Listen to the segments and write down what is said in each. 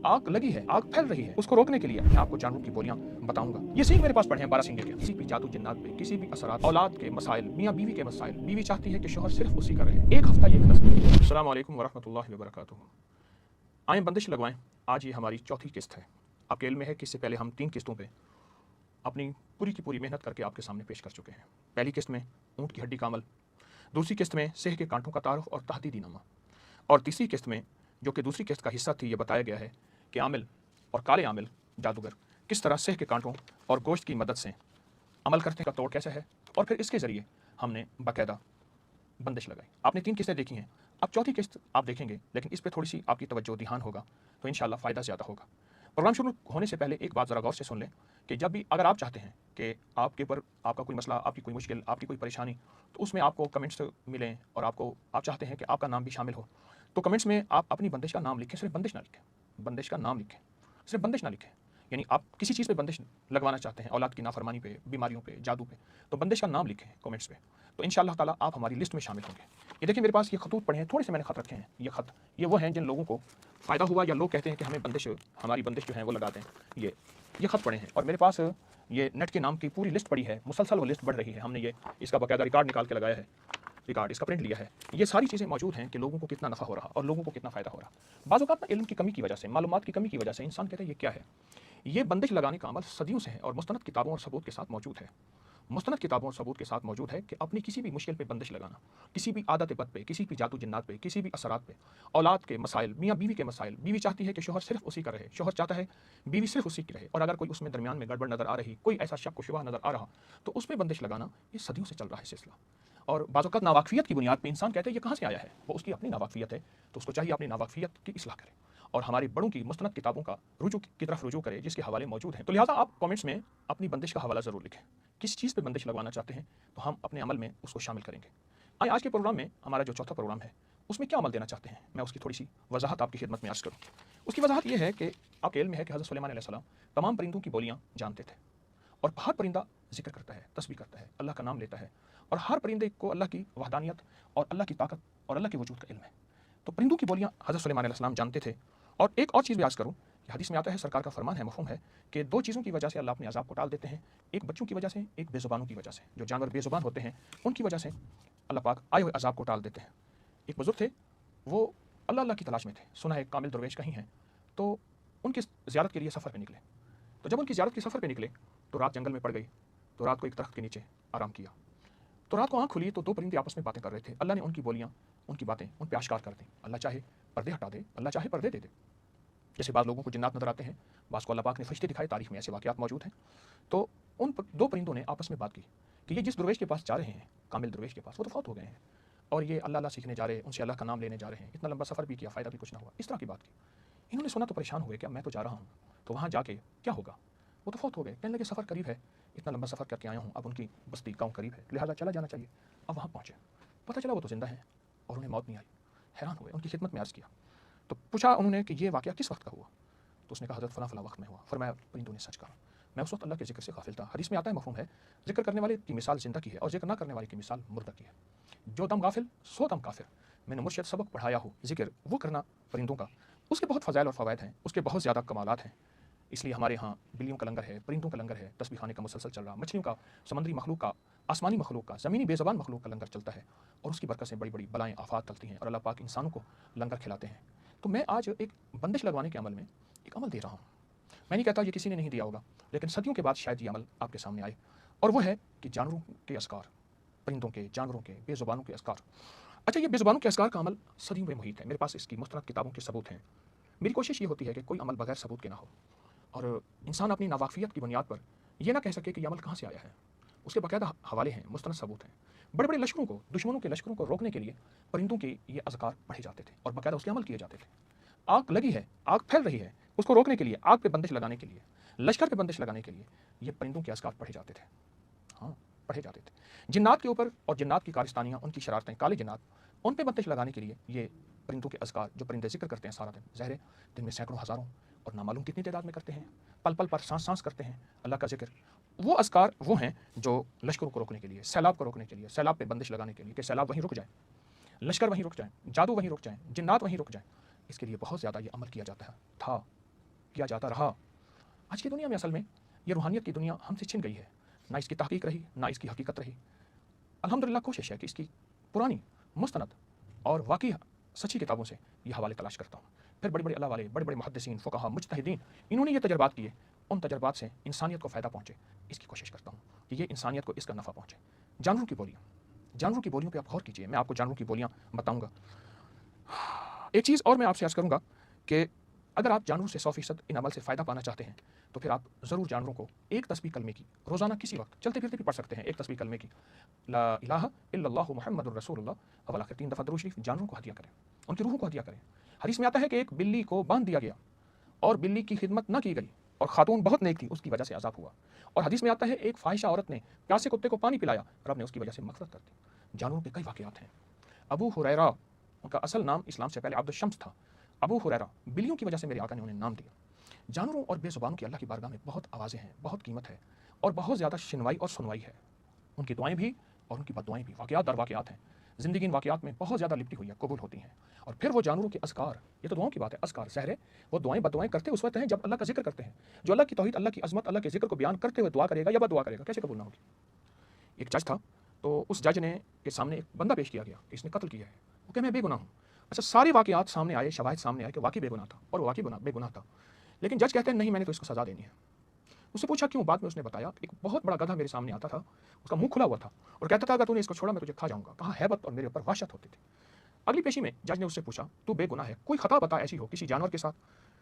आग लगी है, आग फैल रही है, उसको रोकने के लिए मैं आपको जानवरों की बोलियां बताऊंगा। ये सीख मेरे पास पढ़े हैं 12 सिंगे के। किसी भी जादू जिन्नात पे, किसी भी असरात, औलाद के मसाइल, मियां बीवी के मसाइल, बीवी चाहती है कि शोहर सिर्फ उसी का रहे। एक हफ्ता ये दस्त। अस्सलाम वालेकुम वरहमतुल्लाहि वबरकातुहू। आए बंदिश लगवाएं। आज ये हमारी चौथी किस्त है। आपके इल्म में है कि इससे पहले हम 3 किस्तों पे अपनी पूरी की पूरी मेहनत करके आपके सामने पेश कर चुके हैं। पहली किस्त में ऊँट की हड्डी का अमल, दूसरी किस्त में सेह के कांटों का तारुफ और तहदीदी नामा, और तीसरी किस्त में जो कि दूसरी किस्त का हिस्सा थी, ये बताया गया है कि आमिल और काले आमिल जादूगर किस तरह सेह के कांटों और गोश्त की मदद से अमल करने का तौर कैसा है, और फिर इसके ज़रिए हमने बाकायदा बंदिश लगाई। आपने 3 किस्तें देखी हैं, अब चौथी किस्त आप देखेंगे, लेकिन इस पर थोड़ी सी आपकी तवज्जो ध्यान होगा तो इंशाल्लाह फ़ायदा ज़्यादा होगा। प्रोग्राम शुरू होने से पहले एक बात ज़रा गौर से सुन लें कि जब भी अगर आप चाहते हैं कि आपके ऊपर आपका कोई मसला, आपकी कोई मुश्किल, आपकी कोई परेशानी, तो उसमें आपको कमेंट्स मिलें और आप चाहते हैं कि आपका नाम भी शामिल हो, तो कमेंट्स में आप अपनी बंदिश का नाम लिखें, सिर्फ बंदिश ना लिखें, बंदिश का नाम लिखें, सिर्फ बंदिश ना लिखें। यानी आप किसी चीज़ पे बंदिश लगवाना चाहते हैं, औलाद की नाफरमानी पे, बीमारियों पे, जादू पे, तो बंदिश का नाम लिखें कमेंट्स पे, तो इंशाअल्लाह ताला आप हमारी लिस्ट में शामिल होंगे। ये देखिए मेरे पास ये खतूत पड़े हैं, थोड़े से मैंने खत रखे हैं। ये खत ये वो हैं जिन लोगों को फ़ायदा हुआ या लोग कहते हैं कि हमें हमारी बंदिश जो है वो लगा दें। ये खत पड़े हैं और मेरे पास ये नेट के नाम की पूरी लिस्ट पड़ी है, मुसलसल वो लिस्ट बढ़ रही है। हमने ये इसका बाकायदा रिकॉर्ड निकाल के लगाया है, रिकॉर्ड इसका प्रिंट लिया है। ये सारी चीज़ें मौजूद हैं कि लोगों को कितना नफ़ा हो रहा और लोगों को कितना फ़ायदा हो रहा। बाज़ औक़ात ना इल्म की कमी की वजह से, मालूमात की कमी की वजह से इंसान कहता है ये क्या है। ये बंदिश लगाने का अमल सदियों से है और मुस्तनद किताबों और सबूत के साथ मौजूद है। मुस्तनद किताबों और सबूत के साथ मौजूद है कि अपनी किसी भी मुश्किल पे बंदिश लगाना, किसी भी आदत बद पे, किसी भी जादू जिन्नात पे, किसी भी असरात पे, औलाद के मसाइल, मियाँ बीवी के मसाइल, बीवी चाहती है कि शोहर सिर्फ उसी का रहे, शोहर चाहता है बीवी सिर्फ उसी की रहे, और अगर कोई उसमें दरमियान में गड़बड़ नज़र आ रही, कोई ऐसा शक व शुबहा नज़र आ रहा, तो उसमें बंदिश लगाना ये सदियों से चल रहा है सिलसिला। और बाज़ औक़ात नावाक़फ़ियत की बुनियाद पे इंसान कहते हैं ये कहाँ से आया है, वो उसकी अपनी नावाक़फ़ियत है, तो उसको चाहिए अपनी नावाक़फ़ियत की इस्लाह करे और हमारे बड़ों की मुस्तनद किताबों का रुजू की तरफ रुजू करे जिसके हवाले मौजूद हैं। तो लिहाजा आप कमेंट्स में अपनी बंदिश का हवाला ज़रूर लिखें, किस चीज़ पे बंदिश लगवाना चाहते हैं, तो हम अपने अमल में उसको शामिल करेंगे। आज के प्रोग्राम में हमारा जो चौथा प्रोग्राम है उसमें क्या अमल देना चाहते हैं, मैं उसकी थोड़ी सी वजाहत आपकी खिदमत में अर्ज़ करूँ। उसकी वजाहत ये है कि आपके इल्म में है कि हज़रत सुलेमान अलैहिस्सलाम तमाम परिंदों की बोलियाँ जानते थे और हर परिंदा जिक्र करता है, तस्बीह करता है, अल्लाह का नाम लेता है, और हर परिंदे को अल्लाह की वहदानियत और अल्लाह की ताकत और अल्लाह के वजूद का इल्म है। तो परिंदों की बोलियाँ हज़रत सुलेमान अलैहिस्सलाम जानते थे। और एक और चीज़ भी अर्ज़ करूँ कि हदीस में आता है, सरकार का फरमान है, मफ़हूम है कि 2 चीज़ों की वजह से अल्लाह अपने अज़ाब को टाल देते हैं, एक बच्चों की वजह से, एक बेज़ुबानों की वजह से। जो जानवर बेज़ुबान होते हैं उनकी वजह से अल्लाह पाक आए हुए अज़ाब को टाल देते हैं। एक बुज़ुर्ग थे, वो अल्लाह की तलाश में थे, सुना है कामिल दरवेश कहीं हैं, तो उनकी ज़ियारत के लिए सफ़र पर निकले। तो जब उनकी ज़ियारत के सफ़र पर निकले तो रात जंगल में पड़ गई, तो रात को एक दरख्त के नीचे आराम किया। तो रात को आँख खुली तो 2 परिंदे आपस में बातें कर रहे थे। अल्लाह ने उनकी बोलियाँ, उनकी बातें उन पे आश्कार कर दी। अल्लाह चाहे पर्दे हटा दे, अल्लाह चाहे पर्दे दे दे। जैसे बाज़ लोगों को जिन्नात नज़र आते हैं, बाज़ को अल्लाह पाक ने फ़रिश्ते दिखाए, तारीख़ में ऐसे वाक़यात मौजूद हैं। तो उन 2 परिंदों ने आपस में बात की कि ये जिस दरवेश के पास जा रहे हैं, कामिल दरवेश के पास, वो तो फ़ौत हो गए हैं, और ये अल्लाह सीखने जा रहे हैं, उनसे अल्लाह का नाम लेने जा रहे हैं, इतना लंबा सफ़र भी किया, फ़ायदा भी कुछ ना हुआ। इस तरह की बात की। इन्होंने सुना तो परेशान हुए कि अब मैं तो जा रहा हूँ, तो वहाँ जाके क्या होगा, वो तो फ़ौत हो गए। कहने लगे सफ़र करीब है, इतना लंबा सफ़र करके आया हूँ, अब उनकी बस्ती गाँव करीब है, लिहाजा चला जाना चाहिए। अब वहाँ पहुँचे, पता चला वो तो ज़िंदा हैं और उन्हें मौत नहीं आई। हैरान हुए, उनकी खिदमत में अर्ज़ किया, तो पूछा उन्होंने कि ये वाक़या किस वक्त का हुआ, तो उसने कहा हज़रत फ़लाँ वक्त में हुआ। फरमाया परिंदों ने सच कहा, मैं उस वक्त अल्लाह के ज़िक्र से गाफिल था। हदीस में आता है, मफ़हूम है, ज़िक्र करने वाले की मिसाल ज़िंदा की है और ज़िक्र ना करने वाले की मिसाल मुर्दा की है। जो दम गाफिल सो दम काफिर। मैंने मुर्शिद सबक पढ़ाया हो, ज़िक्र वो करना परिंदों का, उसके बहुत फ़ज़ाइल और फ़वाइद हैं, उसके बहुत ज़्यादा कमालात हैं। इसलिए हमारे यहाँ बिल्लियों का लंगर है, परिंदों का लंगर है, तस्बीह खाने का मुसलसल चल रहा, मछलियों का, समुद्री मखलूक का, आसमानी मखलूक का, ज़मीनी बेज़बान मखलूक का लंगर चलता है, और उसकी बरकत से बड़ी बड़ी बलाएँ आफ़ात टलती हैं और अल्लाह पाक इंसानों को लंगर खिलाते हैं। तो मैं आज एक बंदिश लगवाने के अमल में एक अमल दे रहा हूँ। मैं नहीं कहता ये किसी ने नहीं दिया होगा, लेकिन सदियों के बाद शायद ये अमल आपके सामने आए, और वो है कि जानवरों के अस्कार, परिंदों के, जानवरों के, बेज़ुबानों के अस्कार। अच्छा, ये बेज़ुबानों के अस्कार का अमल सदियों में मुहित है, मेरे पास इसकी मुस्तनद किताबों के सबूत हैं। मेरी कोशिश ये होती है कि कोई अमल बगैर सबूत के ना हो, और इंसान अपनी नावाक़फ़ियत की बुनियाद पर यह ना कह सके कि यह अमल कहाँ से आया है। उसके बाकायदा हवाले हैं, मुस्तनद सबूत हैं। बड़े बड़े लश्करों को, दुश्मनों के लश्करों को रोकने के लिए परिंदों के ये अज़कार पढ़े जाते थे और बाकायदा उसके अमल किए जाते थे। आग लगी है, आग फैल रही है, उसको रोकने के लिए, आग पे बंदिश लगाने के लिए, लश्कर पे बंदिश लगाने के लिए ये परिंदों के अज़कार पढ़े जाते थे। हाँ, पढ़े जाते थे। जिन्नात के ऊपर और जिन्नात की कारिस्तानियाँ, उनकी शरारतें, काले जिन्नात, उन पे बंदिश लगाने के लिए ये परिंदों के अज़कार, जो परिंदे ज़िक्र करते हैं सारा दिन, ज़ाहिर दिन में सैकड़ों हज़ारों और नामालूम कितनी तादाद में करते हैं, पल पल पर सांस सांस करते हैं अल्लाह का ज़िक्र। वो अज़कार वो हैं जो लश्करों को रोकने के लिए, सैलाब को रोकने के लिए, सैलाब पे बंदिश लगाने के लिए कि सैलाब वहीं रुक जाए, लश्कर वहीं रुक जाए, जादू वहीं रुक जाए, जिन्नात वहीं रुक जाए, इसके लिए बहुत ज़्यादा ये अमल किया जाता था। کیا جاتا رہا۔ آج کی دنیا میں اصل میں یہ روحانیت کی دنیا ہم سے چھن گئی ہے، نہ اس کی تحقیق رہی نہ اس کی حقیقت رہی۔ الحمدللہ کوشش ہے کہ اس کی پرانی مستند اور واقعی سچی کتابوں سے یہ حوالے تلاش کرتا ہوں، پھر بڑے بڑے اللہ والے، بڑے بڑے محدثین، فقہا، مجتہدین، انہوں نے یہ تجربات کیے، ان تجربات سے انسانیت کو فائدہ پہنچے، اس کی کوشش کرتا ہوں کہ یہ انسانیت کو اس کا نفع پہنچے۔ جانوروں کی بولیاں، جانوروں کی بولیوں پہ آپ غور کیجئے، میں آپ کو جانوروں کی بولیاں بتاؤں گا۔ ایک چیز اور میں آپ سے عرض کروں گا کہ اگر آپ جانوروں سے 100% ان عمل سے فائدہ پانا چاہتے ہیں تو پھر آپ ضرور جانوروں کو ایک تسبیح کلمے کی روزانہ کسی وقت چلتے پھرتے بھی پڑھ سکتے ہیں، ایک تسبیح کلمے کی لا الہ الا اللہ محمد الرسول اللہ اول آخر 3 دفعہ درود شریف جانوروں کو ہدیہ کریں، ان کی روحوں کو ہدیہ کریں۔ حدیث میں آتا ہے کہ ایک بلی کو باندھ دیا گیا اور بلی کی خدمت نہ کی گئی اور خاتون بہت نیک تھی، اس کی وجہ سے عذاب ہوا۔ اور حدیث میں آتا ہے ایک فاحشہ عورت نے پیاسے کتے کو پانی پلایا، رب نے اس کی وجہ سے مغفرت کر دی۔ جانوروں پہ کئی واقعات ہیں۔ ابو ہریرہ، ان کا اصل نام اسلام سے پہلے عبد الشمس تھا، ابو ہریرہ، بلیوں کی وجہ سے میرے آقا نے انہیں نام دیا۔ جانوروں اور بے زبانوں کی اللہ کی بارگاہ میں بہت آوازیں ہیں، بہت قیمت ہے اور بہت زیادہ شنوائی اور سنوائی ہے۔ ان کی دعائیں بھی اور ان کی بد دعائیں بھی واقعات در واقعات ہیں، زندگی ان واقعات میں بہت زیادہ لپٹی ہوئی ہے، قبول ہوتی ہیں۔ اور پھر وہ جانوروں کے اذکار، یہ تو دعاؤں کی بات ہے، اذکار ظاہر ہے وہ دعائیں بد دعائیں کرتے اس وقت ہیں جب اللہ کا ذکر کرتے ہیں۔ جو اللہ کی توحید، اللہ کی عظمت، اللہ کے ذکر کو بیان کرتے ہوئے دعا کرے گا یا بد دعا کرے گا، کیسے قبول نہ ہوگی؟ ایک جج تھا، تو اس جج نے کے سامنے ایک بندہ پیش کیا گیا کہ اس نے قتل کیا ہے، وہ کہ میں بے گناہ ہوں۔ اچھا، سارے واقعات سامنے آئے، شواہد سامنے آئے کہ واقعی بے گناہ تھا اور وہ واقعی بے گناہ تھا، لیکن جج کہتے ہیں نہیں، میں نے تو اس کو سزا دینی ہے۔ اس سے پوچھا کیوں؟ بعد میں اس نے بتایا ایک بہت بڑا گدھا میرے سامنے آتا تھا، اس کا منہ کھلا ہوا تھا اور کہتا تھا اگر تو نے اس کو چھوڑا میں تجھے کھا جاؤں گا۔ کہاں ہیبت اور میرے اوپر وحشت ہوتی تھی۔ اگلی پیشی میں جج نے اس سے پوچھا تو بے گناہ ہے، کوئی خطا بتا ایسی ہو کسی جانور کے ساتھ؟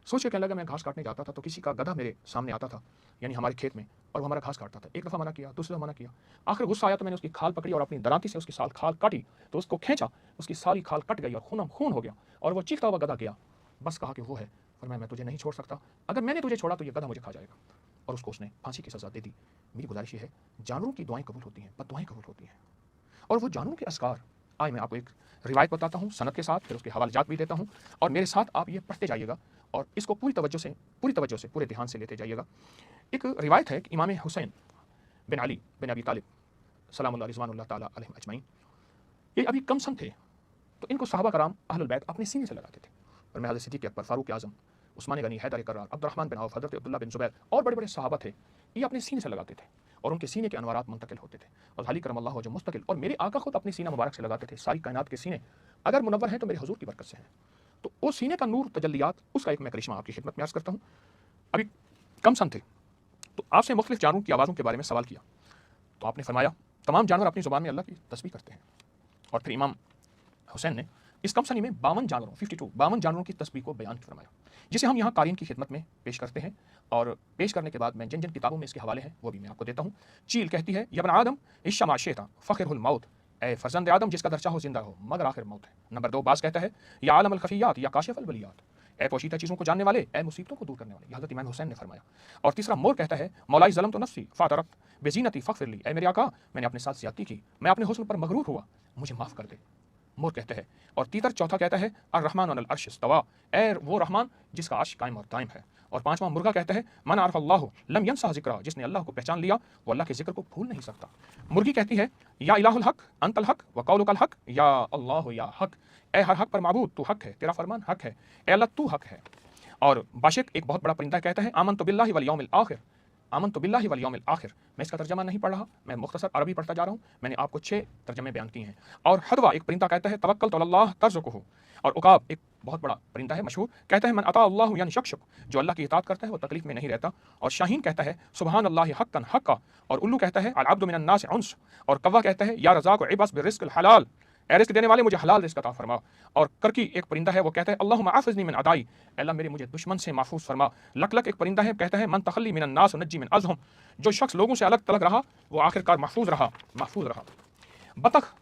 سوچ کے کہنے لگا میں گھاس کاٹنے جاتا تھا تو کسی کا گدھا میرے سامنے آتا تھا، یعنی ہمارے کھیت میں، اور وہ ہمارا گھاس کاٹتا تھا۔ ایک دفعہ منع کیا، دوسری دفعہ منع کیا، آخر غصہ آیا تو میں نے اس کی کھال پکڑی اور اپنی درانتی سے اس کی کھال کاٹی تو اس کو کھینچا، اس کی ساری کھال کٹ گئی اور خون ہو گیا اور وہ چیختا ہوا گدھا گیا۔ بس کہا کہ وہ ہے، فرمایا میں تجھے نہیں چھوڑ سکتا، اگر میں نے تجھے چھوڑا تو یہ گدھا مجھے کھا جائے گا، اور اس نے پھانسی کی سزا دے دی۔ میری گزارش یہ ہے جانوروں کی دعائیں قبول ہوتی ہیں، بد دعائیں قبول ہوتی ہیں، اور وہ جانوروں کے اذکار، آئے میں آپ کو ایک روایت بتاتا ہوں سند کے ساتھ، پھر اس کے حوالے جات بھی دیتا ہوں، اور میرے ساتھ آپ یہ پڑھتے جائیے گا اور اس کو پوری توجہ سے پورے دھیان سے لیتے جائیے گا۔ ایک روایت ہے کہ امام حسین بن علی بن ابی طالب سلام اللہ رضوان اللہ تعالیٰ علیہم اجمعین، یہ ابھی کم سن تھے تو ان کو صحابہ کرام اہل البیت اپنے سینے سے لگاتے تھے، اور میں حضرت صدیق اکبر، فاروق اعظم، عثمان غنی، حیدر کرار، عبد الرحمن بن عوف، حضرت عبداللہ بن زبیر اور بڑے بڑے صحابہ تھے، یہ اپنے سینے سے لگاتے تھے اور ان کے سینے کے انوارات منتقل ہوتے تھے، اور علی کرم اللہ جو مستقل، اور میرے آقا خود اپنے سینہ مبارک سے لگاتے تھے۔ ساری کائنات کے سینے اگر منور ہیں تو میرے حضور کی برکت سے ہیں، تو وہ سینے کا نور تجلیات، اس کا ایک میں کرشمہ آپ کی خدمت میں عرض کرتا ہوں۔ ابھی کم سن تھے تو آپ سے مختلف جانوروں کی آوازوں کے بارے میں سوال کیا تو آپ نے فرمایا تمام جانور اپنی زبان میں اللہ کی تسبیح کرتے ہیں، اور پھر امام حسین نے اس کم سنی میں 52 جانوروں کی تسبیح کو بیان فرمایا، جسے ہم یہاں قارئین کی خدمت میں پیش کرتے ہیں، اور پیش کرنے کے بعد میں جن جن کتابوں میں اس کے حوالے ہیں وہ بھی میں آپ کو دیتا ہوں۔ چیل کہتی ہے یا ابن آدم عش ما شئت فخر الموت، اے فرزند آدم جس کا در چاہو زندہ ہو مگر آخر موت ہے۔ نمبر 2 باز کہتا ہے یا عالم الخفیات یا کاشف البلیات، اے پوشیدہ چیزوں کو جاننے والے، اے مصیبتوں کو دور کرنے والے، یہ حضرت امام حسین نے فرمایا۔ اور تیسرا مور کہتا ہے مولائی ظلمت نفسی فاعترفت بزینتی فاغفر لی، اے میرے آقا میں نے اپنے ساتھ زیادتی کی، میں اپنے حسن پر مغرور ہوا، مجھے معاف کر دے، مور کہتا ہے۔ اور تیتر چوتھا کہتا ہے الرحمن علی العرش استوى، اے وہ رحمان جس کا عرش قائم اور دائم ہے۔ اور پانچواں مرغا کہتا ہے من عرف اللہ لم ینسى ذکرہ، جس نے اللہ کو پہچان لیا وہ اللہ کے ذکر کو بھول نہیں سکتا۔ مرغی کہتی ہے یا الہ الحق انت الحق وقولک الحق، یا اللہ یا حق، اے ہر حق پر معبود تو حق ہے، تیرا فرمان حق ہے، اے اللہ تو حق ہے۔ اور باشق ایک بہت بڑا پرندہ کہتا ہے آمنت باللہ والیوم الآخر، آمنت باللہ والیوم الآخر، میں اس کا ترجمہ نہیں پڑھ رہا، میں مختصر عربی پڑھتا جا رہا ہوں، میں نے آپ کو 6 ترجمے بیان کیے ہیں۔ اور حدوہ ایک پرندہ کہتا ہے توکلت علی اللہ ترزقہ، اور عقاب ایک بہت بڑا پرندہ ہے مشہور، کہتا ہے من اطاع اللہ ینشکشک، جو اللہ کی اطاعت کرتا ہے وہ تکلیف میں نہیں رہتا۔ اور شاہین کہتا ہے سبحان اللہ حقا حقا، اور الو کہتا ہے العبد من الناس عنس، اور کوا کہتا ہے یا رزاق عبس بالرزق الحلال، اے رزق دینے والے مجھے حلال رزق عطا فرما۔ اور کرکی ایک پرندہ ہے وہ کہتا ہے اللہم عافظنی من عدائی، اے اللہ میرے مجھے دشمن سے محفوظ فرما۔ لک ایک پرندہ ہے کہتا ہے من تخلی من الناس نجی من ازہم، جو شخص لوگوں سے الگ تلگ رہا وہ آخرکار محفوظ رہا۔ بطخ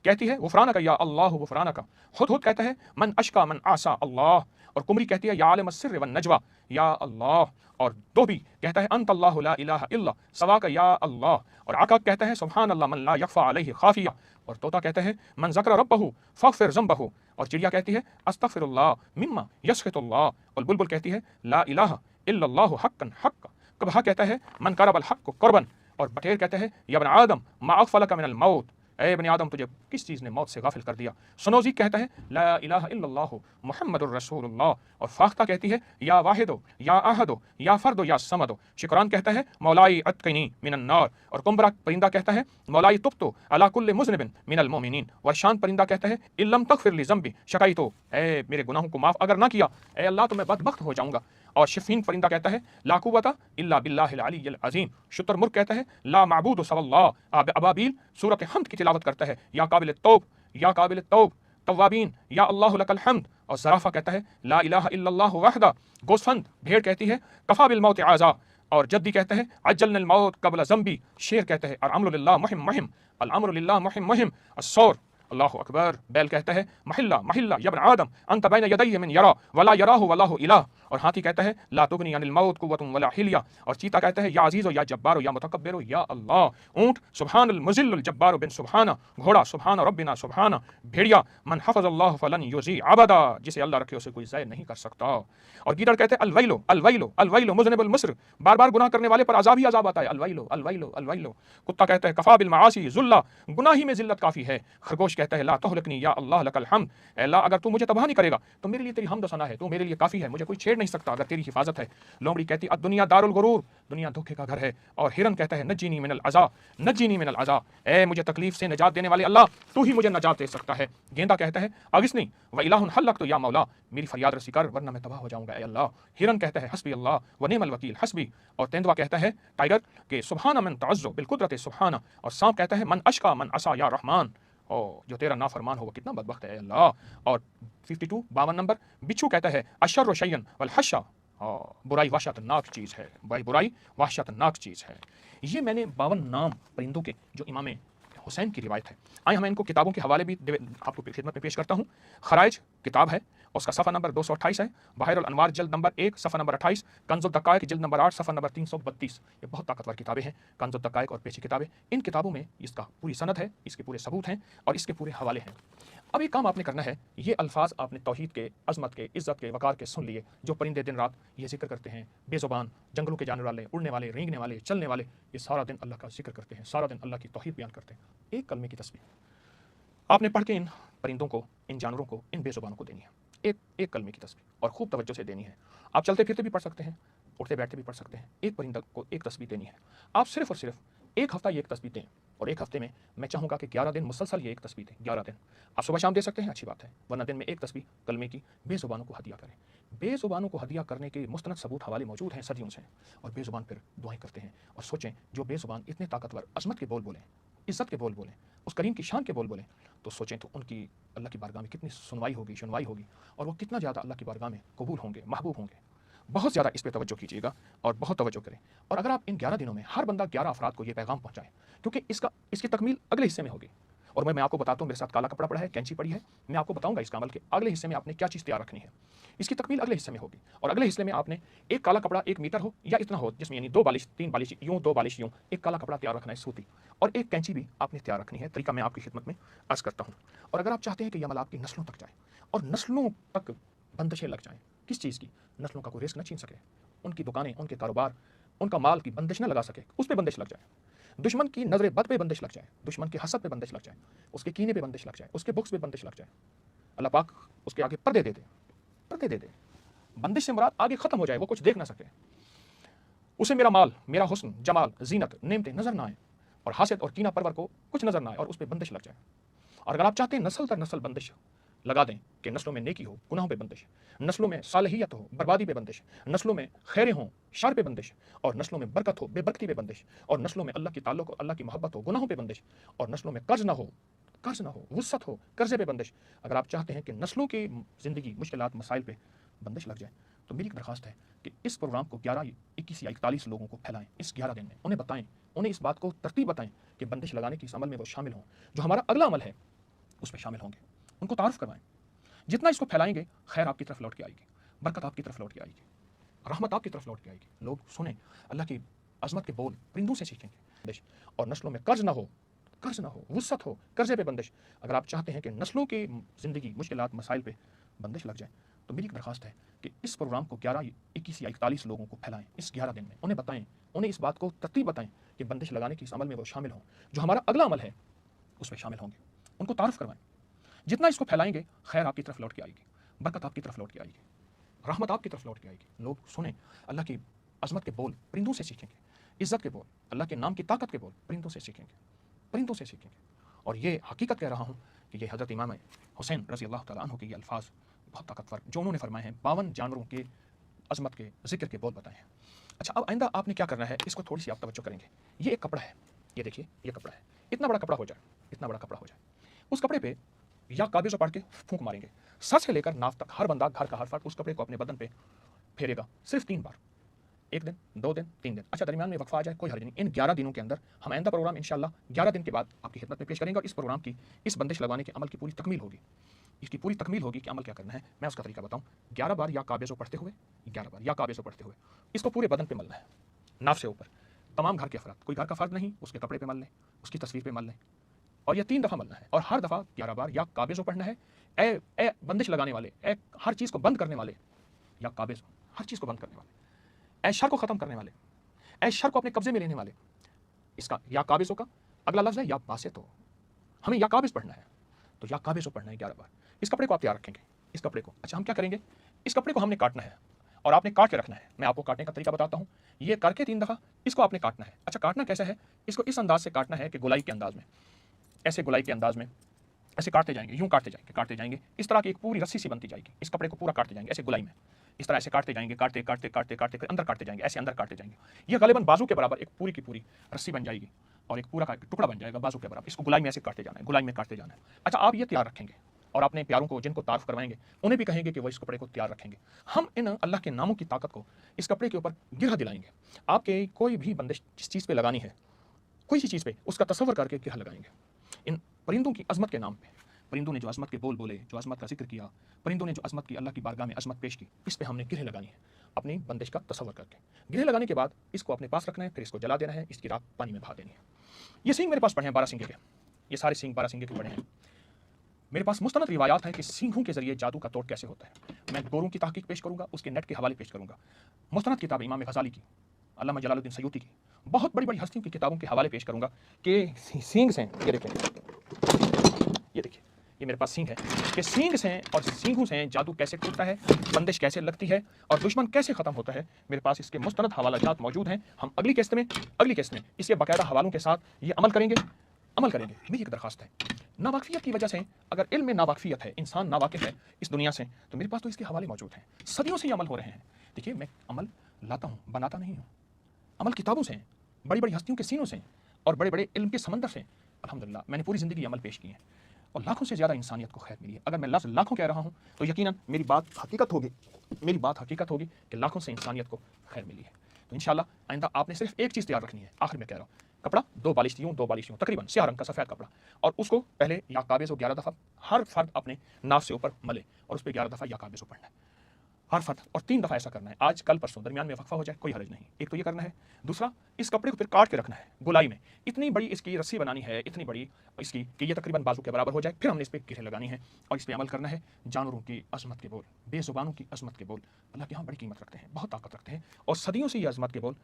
کہتی ہے غفرانک یا اللہ غفرانک، ہدہد کہتا ہے من اشکا من عصا اللہ، اور قمری کہتی ہے یا عالم السر والنجوى یا اللہ، اور دوبی کہتا ہے انت اللہ لا الہ الا سواک یا اللہ، اور عقاق کہتا ہے سبحان اللہ من لا یخفى علیہ خافیہ، اور طوطا کہتا ہے من ذکر ربہ فاغفر ذنبہ، اور چڑیا کہتی ہے استغفر اللہ مما یسخط اللہ، اور بلبل کہتی ہے لا الہ الا اللہ حقا حقا، کبہا کہتا ہے من قرب الحق قربا، اور بٹیر کہتا ہے یا ابن آدم ما اغفلک من الموت، اے بنی آدم تجھے کس چیز نے موت سے غافل کر دیا؟ سنوزی کہتا ہے لا الہ الا اللہ محمد الرسول اللہ، اور فاختہ کہتی ہے یا واحد یا احد یا فرد یا صمد، شکران کہتا ہے مولائی اتقنی من النار، اور کمبرا پرندہ کہتا ہے مولائی تبتو علی کل مذنب من المؤمنین، ورشان پرندہ کہتا ہے ان لم تغفر لی ذنبی شکیتو، اے میرے گناہوں کو معاف اگر نہ کیا اے اللہ تو میں بدبخت ہو جاؤں گا، اور شفین پرندہ کہتا ہے لا قوت الا باللہ العلی العظیم، شتر مرغ کہتا ہے لا معبود صلی اللہ، ابابیل سورۃ حمد کی تلاوت کرتا ہے یا قابل التوب یا قابل التوب توابین یا اللہ لک الحمد، اور زرافہ کہتا ہے لا الہ الا اللہ وحدہ، گوسفند بھیڑ کہتی ہے کفا بالموت عذا، اور جدی کہتا ہے عجلنا الموت قبل ذنبی، شیر کہتا ہے الامر للہ مہم مہم، الامر للہ مہم مہم، الصور اللہ اکبر، بیل کہتا ہے محلہ محلہ یا ابن آدم انت بین یدی من یرا ولا یراہ واللہ الہ، اور ہاتھی کہتا ہے لا تغنی عن الموت قوت ولا حلیہ، اور چیتا کہتا ہے یا عزیز یا جبار یا متکبر یا اللہ، اونٹ سبحان المذل الجبار بن سبحانہ، گھوڑا سبحان ربنا سبحانہ، بھیڑیا من حفظ اللہ فلن یضیع ابدا، جسے اللہ رکھے اسے کوئی ضائع نہیں کر سکتا، اور گیدڑ کہتے ہیں الویلو الویلو الویلو مذنب المصر، بار بار گناہ کرنے والے پر عذاب ہی عذاب آتا ہے، الویلو الویلو الویلو، کتا کہتا ہے کفا بالمعاصی ذلہ، گناہی میں ذلت کافی ہے، خرگوش کہتا ہے لا تہلکنی یا اللہ لک الحمد، اے اللہ اگر تو مجھے تباہ نہیں کرے گا تو میرے لیے تیری حمد و ثنا ہے، تو میرے لیے کافی ہے، مجھے کوئی چھیڑ نہیں سکتا اگر تیری حفاظت ہے، لومڑی کہتی الدنیا دار الغرور، دنیا دھوکے کا گھر ہے، اور ہرن کہتا ہے نجینی من العذا نجینی من العذا، اے مجھے تکلیف سے نجات دینے والے اللہ تو ہی مجھے نجات دے سکتا ہے، گیندا کہتا ہے اغثنی و الہ حلقت یا مولا، میری فریاد رسی کر ورنہ میں تباہ ہو جاؤں گا اے اللہ، ہرن کہتا ہے حسبی اللہ و نعم الوکیل حسبی، اور تیندوا کہتا ہے ٹائگر کہ سبحان من تعز بالقدرت سبحانہ، اور سانپ کہتا ہے من اشقا من عصا یا رحمان، جو تیرا نافرمان ہو وہ کتنا بدبخت ہے اے اللہ، اور 52 نمبر بچھو کہتا ہے اشر شیئن والحشا، برائی وحشت ناک چیز ہے، برائی وحشت ناک چیز ہے۔ یہ میں نے 52 نام پرندوں کے جو امام حسین کی روایت ہے، آئیں ہمیں ان کو کتابوں کے حوالے بھی آپ کو خدمت میں پیش کرتا ہوں۔ خرائج کتاب ہے، اس کا صفحہ نمبر 228 ہے، بحر الانوار جلد نمبر 1 صفحہ نمبر 28، کنز الدقائق جلد نمبر 8 صفحہ نمبر 332، یہ بہت طاقتور کتابیں ہیں کنز الدقائق اور پیچھے کتابیں، ان کتابوں میں اس کا پوری سند ہے، اس کے پورے ثبوت ہیں اور اس کے پورے حوالے ہیں۔ اب ایک کام آپ نے کرنا ہے، یہ الفاظ آپ نے توحید کے، عظمت کے، عزت کے، وقار کے سن لیے، جو پرندے دن رات یہ ذکر کرتے ہیں، بے زبان، جنگلوں کے جانے والے، اڑنے والے، رینگنے والے، چلنے والے، یہ سارا دن اللہ کا ذکر کرتے ہیں، سارا دن اللہ کی توحید بیان کرتے ہیں، ایک کلمے کی تسبیح آپ نے پڑھ کے ان پرندوں کو، ان جانوروں کو، ان بے زبانوں کو دینی ہے، ایک کلمے کی تسبیح، اور خوب توجہ سے دینی ہے۔ آپ چلتے پھرتے بھی پڑھ سکتے ہیں، اٹھتے بیٹھتے بھی پڑھ سکتے ہیں، ایک پرندہ کو ایک تسبیح دینی ہے۔ آپ صرف اور صرف ایک ہفتہ یہ ایک تسبیح دیں، اور ایک ہفتے میں چاہوں گا کہ 11 دن مسلسل یہ ایک تسبیح دیں، 11 دن آپ صبح شام دے سکتے ہیں، اچھی بات ہے، ورنہ دن میں ایک تسبیح کلمے کی بے زبانوں کو ہدیہ کریں۔ بے زبانوں کو ہدیہ کرنے کے مستند ثبوت حوالے موجود ہیں صدیوں سے، اور بے زبان پھر دعائیں کرتے ہیں، اور سوچیں جو بے زبان اتنے طاقتور عظمت کے بول بولیں، عزت کے بول بولیں، اس کریم کی شان کے بول بولیں، تو سوچیں تو ان کی اللہ کی بارگاہ میں کتنی سنوائی ہوگی، اور وہ کتنا زیادہ اللہ کی بارگاہ میں قبول ہوں گے، محبوب ہوں گے۔ بہت زیادہ اس پہ توجہ کیجیے گا اور بہت توجہ کریں، اور اگر آپ ان 11 دنوں میں ہر بندہ 11 افراد کو یہ پیغام پہنچائیں، کیونکہ اس کی تکمیل اگلے حصے میں ہوگی، اور میں آپ کو بتاتا ہوں، میرے ساتھ کالا کپڑا پڑا ہے، کینچی پڑی ہے، میں آپ کو بتاؤں گا اس کا عمل کہ اگلے حصے میں آپ نے کیا چیز تیار رکھنی ہے، اس کی تکمیل اگلے حصے میں ہوگی، اور اگلے حصے میں آپ نے ایک کالا کپڑا 1 میٹر ہو یا اتنا ہو، جس میں یعنی 2 بالش 3 بالش یوں 2 بالش یوں، ایک کالا کپڑا تیار رکھنا ہے سوتی، اور ایک کینچی بھی آپ نے تیار رکھنی ہے، طریقہ میں آپ کی خدمت میں عرض کرتا ہوں۔ اور اگر آپ چاہتے ہیں کہ یہ عمل آپ کی نسلوں تک جائے اور نسلوں تک بندشیں لگ جائیں، کس چیز کی؟ نسلوں کا کوئی رزق نہ چھین سکے، ان کی دکانیں، ان کے کاروبار، ان کا مال کی بندش نہ لگا سکے، اس پہ بندش لگ جائے، دشمن کی نظر بد پہ بندش لگ جائے، دشمن کے حسد پہ بندش لگ جائے، اس کے کینے پہ بندش لگ جائے، اس کے بغض پہ بندش لگ جائے، اللہ پاک اس کے آگے پردے دے دے، بندش سے مراد آگے ختم ہو جائے، وہ کچھ دیکھ نہ سکے، اسے میرا مال، میرا حسن، جمال، زینت، نعمتیں نظر نہ آئیں، اور حاسد اور کینہ پرور کو کچھ نظر نہ آئے، اور اس پہ بندش لگ جائے۔ اور اگر آپ چاہتے ہیں نسل در نسل بندش لگا دیں کہ نسلوں میں نیکی ہو، گناہوں پہ بندش، نسلوں میں صالحیت ہو، بربادی پہ بندش، نسلوں میں خیریں ہوں، شر پہ بندش، اور نسلوں میں برکت ہو، بے برکتی پہ بندش، اور نسلوں میں اللہ کی تعلق ہو، اللہ کی محبت ہو، گناہوں پہ بندش، اور نسلوں میں قرض نہ ہو، وسعت ہو، قرضے پہ بندش، اگر آپ چاہتے ہیں کہ نسلوں کی زندگی، مشکلات، مسائل پہ بندش لگ جائے، تو میری ایک درخواست ہے کہ اس پروگرام کو 11 21 یا 41 لوگوں کو پھیلائیں، اس 11 دن میں انہیں بتائیں، انہیں اس بات کو ترتیب بتائیں کہ بندش لگانے کی اس عمل میں وہ شامل ہوں، جو ہمارا اگلا عمل ہے اس میں شامل ہوں گے، ان کو تعارف کروائیں۔ جتنا اس کو پھیلائیں گے، خیر آپ کی طرف لوٹ کے آئے گی، برکت آپ کی طرف لوٹ کے آئے گی، رحمت آپ کی طرف لوٹ کے آئے گی، لوگ سنیں اللہ کی عظمت کے بول، پرندوں سے سیکھیں گے، اور نسلوں میں قرض نہ ہو، وسعت ہو، قرضے پہ بندش، اگر آپ چاہتے ہیں کہ نسلوں کی زندگی، مشکلات، مسائل پہ بندش لگ جائے، تو میری ایک درخواست ہے کہ اس پروگرام کو 11 21 یا 41 لوگوں کو پھیلائیں، اس 11 دن میں انہیں بتائیں، انہیں اس بات کو ترتیب بتائیں کہ بندش لگانے کی اس عمل میں وہ شامل ہوں، جو ہمارا اگلا عمل ہے اس में शामिल होंगे, उनको तारुफ करवाएं। जितना इसको फैलाएंगे खैर आपकी तरफ लौट के आएगी, बरकत आपकी तरफ लौट के आएगी, रहमत आपकी तरफ लौट के आएगी। लोग सुने अल्लाह की अजमत के बोल, परिंदों से सीखेंगे, इज्जत के बोल, अल्लाह के नाम की ताकत के बोल परिंदों से सीखेंगे, परिंदों से सीखेंगे। और ये हकीकत कह रहा हूँ कि ये हज़रत इमाम हुसैन रज़ी अल्लाह तआला अन्हु के ये अल्फाज बहुत ताकतवर जो उन्होंने फरमाए हैं, 52 जानवरों के अजमत के जिक्र के बोल बताए हैं। अच्छा, अब आइंदा आपने क्या करना है, इसको थोड़ी सी आप तवज्जो करेंगे। ये एक कपड़ा है, ये देखिए ये कपड़ा है, इतना बड़ा कपड़ा हो जाए, इतना बड़ा कपड़ा हो जाए, उस कपड़े पे या काबे से पढ़ के फूंक मारेंगे, सर से लेकर नाक तक हर बंदा घर का हर फर्द उस कपड़े को अपने बदन पे फेरेगा सिर्फ 3 बार, 1 दिन, 2 दिन, 3 दिन। अच्छा, दरमियान में वक्फा आ जाए कोई हर्ज नहीं। इन 11 दिनों के अंदर हम आइंदा प्रोग्राम इंशाल्लाह 11 दिन के बाद आपकी खिदमत में पेश करेंगे और इस प्रोग्राम की इस बंदिश लगाने के अमल की पूरी तकमील होगी। इसकी पूरी तकमील होगी कि अमल क्या करना है, मैं उसका तरीका बताऊं। 11 बार या काबे से पढ़ते हुए, 11 बार या काबे से पढ़ते हुए इसको पूरे बदन पे मलना है, नाफ से ऊपर। तमाम घर के अफराद, कोई घर का फर्द नहीं, उसके कपड़े पे मल लें, उसकी तस्वीर पे मल लें और ये 3 दफ़ा मलना है और हर दफ़ा 11 बार या काबे से पढ़ना है। ए बंदिश लगाने वाले, हर चीज़ को बंद करने वाले, या काबे से हर चीज़ को बंद करने वाले, शर को ख़त्म करने वाले, शर को अपने कब्जे में लेने वाले, इसका या काबिज़ों का अगला लफ्ज़ है या बासे। तो हमें या काबिज़ पढ़ना है, तो या काबिज़ों पढ़ना है 11 बार। इस कपड़े को आप तैयार रखेंगे, इस कपड़े को। अच्छा, हम क्या करेंगे, इस कपड़े को हमने काटना है और आपने काट के रखना है। मैं आपको काटने का तरीका बताता हूँ। ये करके 3 दफ़ा इसको आपने काटना है। अच्छा, काटना कैसे है, इसको इस अंदाज से काटना है कि गोलाई के अंदाज में, ऐसे गोलाई के अंदाज में ऐसे काटते जाएंगे, यूँ काटते जाएंगे। इस तरह की एक पूरी रस्सी सी बनती जाएगी, इस कपड़े को पूरा काटते जाएंगे ऐसे गोलाई में, इस तरह ऐसे काटते जाएंगे, काटते फिर अंदर काटते जाएंगे, ऐसे अंदर काटते जाएंगे। ये गालिबन बाजू के बराबर एक पूरी की पूरी रस्सी बन जाएगी और एक पूरा का टुकड़ा बन जाएगा बाजू के बराबर। इसको गोलाई में ऐसे काटते जाना है, गोलाई में काटते जाना है। अच्छा, आप ये तैयार रखेंगे और अपने प्यारों को जिनको तारुफ करवाएंगे उन्हें भी कहेंगे कि वो इस कपड़े को तैयार रखेंगे। हम इन अल्लाह के नामों की ताकत को इस कपड़े के ऊपर गिरह दिलाएंगे। आपके कोई भी बंदिश जिस चीज़ पे लगानी है, कोई सी चीज़ पे, उसका तसव्वुर करके गिरह लगाएंगे इन परिंदों की अजमत के नाम पे। परिंदों ने जो अजमत के बोल बोले, जो अजमत का जिक्र किया, परिंदों ने जो अजमत की अल्लाह की बारगाह में अजमत पेश की, इस पे हमने गिरह लगानी है अपनी बंदिश का तसव्वुर करके। गिरह लगाने के बाद इसको अपने पास रखना है, फिर इसको जला देना है, इसकी राख पानी में बहा देनी है। ये सींग मेरे पास पड़े हैं 12 सींगे के, ये सारे सींग 12 सींगे के पड़े हैं। मेरे पास मुस्तनद रिवायात हैं कि सींगों के जरिए जादू का तोड़ कैसे होता है। मैं गोरों की तहकीक पेश करूंगा, उसके नेट के हवाले पेश करूंगा। मुस्तनद किताब इमाम गज़ाली की, अल्लामा जलालुद्दीन सयूती की, बहुत बड़ी बड़ी हस्तियों की किताबों के हवाले पेश करूंगा कि सींग से, ये देखें, ये देखिए, ये मेरे पास सींग है कि सींग से और सींगों से जादू कैसे टूटता है, बंदिश कैसे लगती है और दुश्मन कैसे ख़त्म होता है। मेरे पास इसके मुस्तनद हवालाजात मौजूद हैं। हम अगली किस्त में इसके बाकायदा हवालों के साथ ये अमल करेंगे। मेरी एक दरख्वास्त है, नावाकफियत की वजह से, अगर इल्म में नावाकफियत है, इंसान नावाकिफ है इस दुनिया से, तो मेरे पास तो इसके हवाले मौजूद हैं। सदियों से ये अमल हो रहे हैं। देखिए, मैं अमल लाता हूँ, बनाता नहीं हूँ। अमल किताबों से, बड़ी बड़ी हस्तियों के सीनों से और बड़े बड़े इल्म के समंदर से अल्हम्दुलिल्लाह मैंने पूरी ज़िंदगी अमल पेश किए हैं और लाखों से ज़्यादा इंसानियत को खैर मिली है। अगर मैं लफ्ज़ लाखों कह रहा हूँ तो यकीनन मेरी बात हकीकत होगी कि लाखों से इंसानियत को खैर मिली है। तो इंशाल्लाह आइंदा आपने सिर्फ एक चीज़ तैयार रखनी है। आखिर में कह रहा हूँ, कपड़ा 2 बालिश यूँ 2 बालिश यूँ, तकरीबन स्याह रंग का सफ़ेद कपड़ा, और उसको पहले या काबे से 11 दफ़ा हर फर्द अपने नाफ से ऊपर मले और उस पर 11 दफ़ा या काबे से पढ़ना है हर फर्द, और 3 दफ़ा ऐसा करना है। आज कल परसों दरमियान में वक्फा हो जाए कोई हर्ज नहीं। एक तो ये करना है। दूसरा, इस कपड़े को फिर काट के रखना है गोलाई में। इतनी बड़ी इसकी रस्सी बनानी है, इतनी बड़ी इसकी कि ये तकरीबन बाजू के बराबर हो जाए। फिर हमने इस पर गिरह लगानी है और इस पर अमल करना है। जानवरों की अजमत के बोल, बेजुबानों की अजमत के बोल अल्लाह के यहाँ बड़ी कीमत रखते हैं, बहुत ताकत रखते हैं और सदियों से ये अजमत के बोल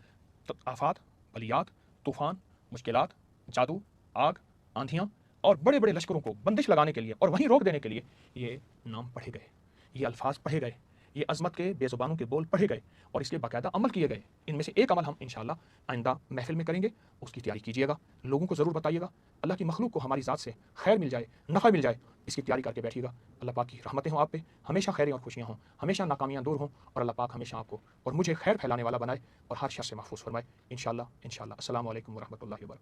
तो आफात, बलियात, तूफ़ान, मुश्किलात, जादू, आग, आंधियाँ और बड़े बड़े लश्करों को बंदिश लगाने के लिए और वहीं रोक देने के लिए ये नाम पढ़े गए, ये अल्फाज पढ़े गए, ये अजमत के बेजुबानों के बोल पढ़े गए और इसके बाकायदा अमल किए गए। इनमें से एक अमल हम इंशाल्लाह आइंदा महफिल में करेंगे, उसकी तैयारी कीजिएगा, लोगों को ज़रूर बताइएगा। अल्लाह की मखलूक को हमारी ज़ात से खैर मिल जाए, नफ़ा मिल जाए, इसकी तैयारी करके बैठिएगा। अल्लाह पाक की रहमतें हों आप पे, हमेशा खैरें और खुशियाँ हों, हमेशा नाकामियाँ दूर हों और अल्लाह पाक हमेशा आपको और मुझे खैर फैलाने वाला बनाए और हर शर से महफूज फरमाए। इंशाल्लाह। अस्सलामु अलैकुम व रहमतुल्लाहि व बरकातुहू।